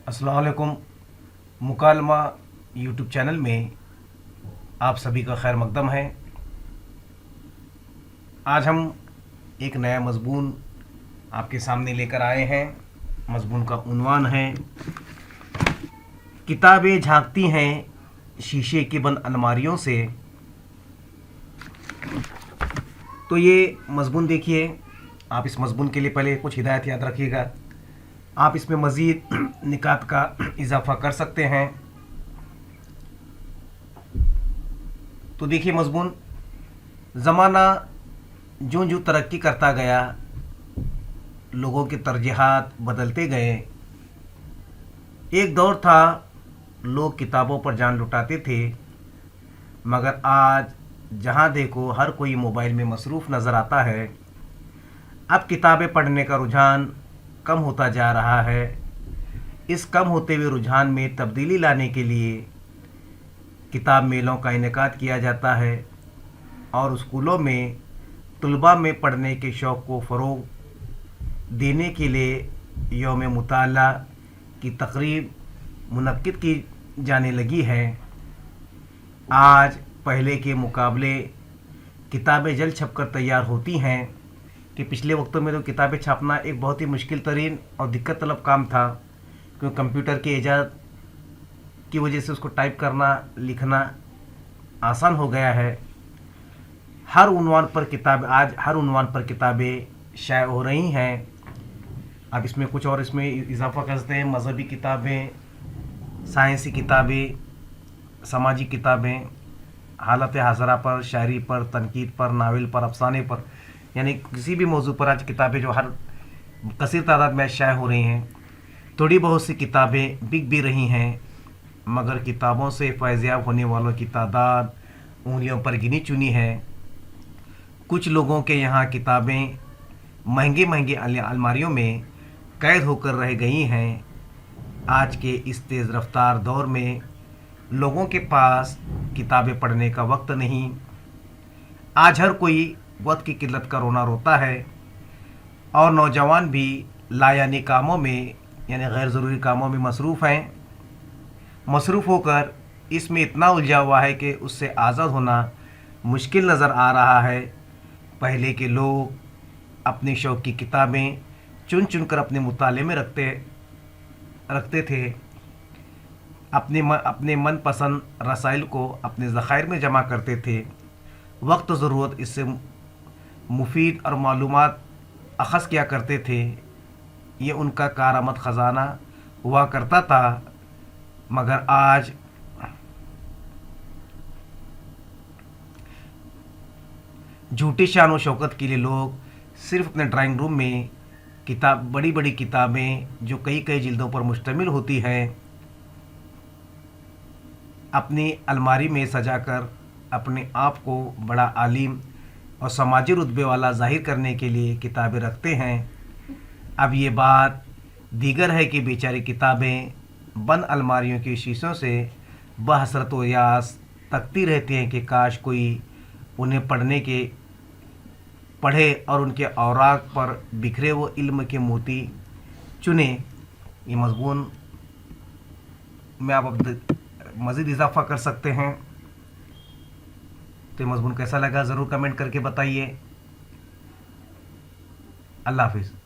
अस्सलाम वालेकुम। मुकालमा YouTube channel में आप सभी का खैर मकदम है। आज हम एक नया मज़मून आपके सामने लेकर आए हैं। मज़मून का उन्वान है किताबें झांकती हैं शीशे की बंद अलमारियों से। तो ये मज़मून देखिए, आप इस मज़मून के लिए पहले कुछ हिदायत याद रखिएगा। आप इसमें मज़ीद निकात का इजाफ़ा कर सकते हैं। तो देखिए मज़मून, ज़माना जो जो तरक्की करता गया, लोगों के तरजीहात बदलते गए। एक दौर था लोग किताबों पर जान लुटाते थे, मगर आज जहाँ देखो हर कोई मोबाइल में मसरूफ़ नज़र आता है। अब किताबें पढ़ने का रुझान कम होता जा रहा है। इस कम होते हुए रुझान में तब्दीली लाने के लिए किताब मेलों का इनेकाद किया जाता है और स्कूलों में तलबा में पढ़ने के शौक़ को फ़रोग़ देने के लिए यौम मुताला की तक़रीब मुनक्किद की जाने लगी है। आज पहले के मुकाबले किताबें जल्द छप कर तैयार होती हैं कि पिछले वक्तों में तो किताबें छापना एक बहुत ही मुश्किल तरीन और दिक्कत तलब काम था, क्योंकि कंप्यूटर के ईजाद की वजह से उसको टाइप करना लिखना आसान हो गया है। आज हर उन्वान पर किताबें शाये हो रही हैं। अब इसमें कुछ और इसमें इजाफ़ा कर सकते हैं। मज़हबी किताबें, साइंसी किताबें, समाजी किताबें, हालत हाज़रा पर, शायरी पर, तनकीद पर, नावल पर, अफसाने पर, यानी किसी भी मौजू पर आज किताबें जो हर कसीर तादाद में शाये हो रही हैं। थोड़ी बहुत सी किताबें बिक भी रही हैं, मगर किताबों से फैज़याब होने वालों की तादाद उंगलियों पर गिनी चुनी है। कुछ लोगों के यहाँ किताबें महंगी महंगी अलमारियों में कैद होकर रह गई हैं। आज के इस तेज़ रफ्तार दौर में लोगों के पास किताबें पढ़ने का वक्त नहीं। आज हर कोई वक्त की किल्लत का रोना रोता है और नौजवान भी लायानी कामों में यानी गैर ज़रूरी कामों में मसरूफ़ होकर इसमें इतना उलझा हुआ है कि उससे आज़ाद होना मुश्किल नज़र आ रहा है। पहले के लोग अपने शौक़ की किताबें चुन चुन कर अपने मुताले में रखते थे। अपने मनपसंद रसाइल को अपने ज़ख़ायर में जमा करते थे। वक्त ज़रूरत इससे मुफीद और मालूमात अख़ज़ किया करते थे। ये उनका कारआमद ख़जाना हुआ करता था। मगर आज झूठी शान व शौकत के लिए लोग सिर्फ़ अपने ड्राइंग रूम में बड़ी बड़ी किताबें जो कई कई जिल्दों पर मुश्तमिल होती हैं, अपनी अलमारी में सजाकर अपने आप को बड़ा आलिम और समाजी रुतबे वाला ज़ाहिर करने के लिए किताबें रखते हैं। अब ये बात दीगर है कि बेचारी किताबें बंद अलमारियों के शीशों से बहसरत व यास तकती रहती हैं कि काश कोई उन्हें पढ़े और उनके औराक पर बिखरे वो इल्म के मोती चुने। ये मज़मून में आप मज़ीद इजाफ़ा कर सकते हैं। तो ये मज़मून कैसा लगा ज़रूर कमेंट करके बताइए। अल्लाह हाफ़िज़।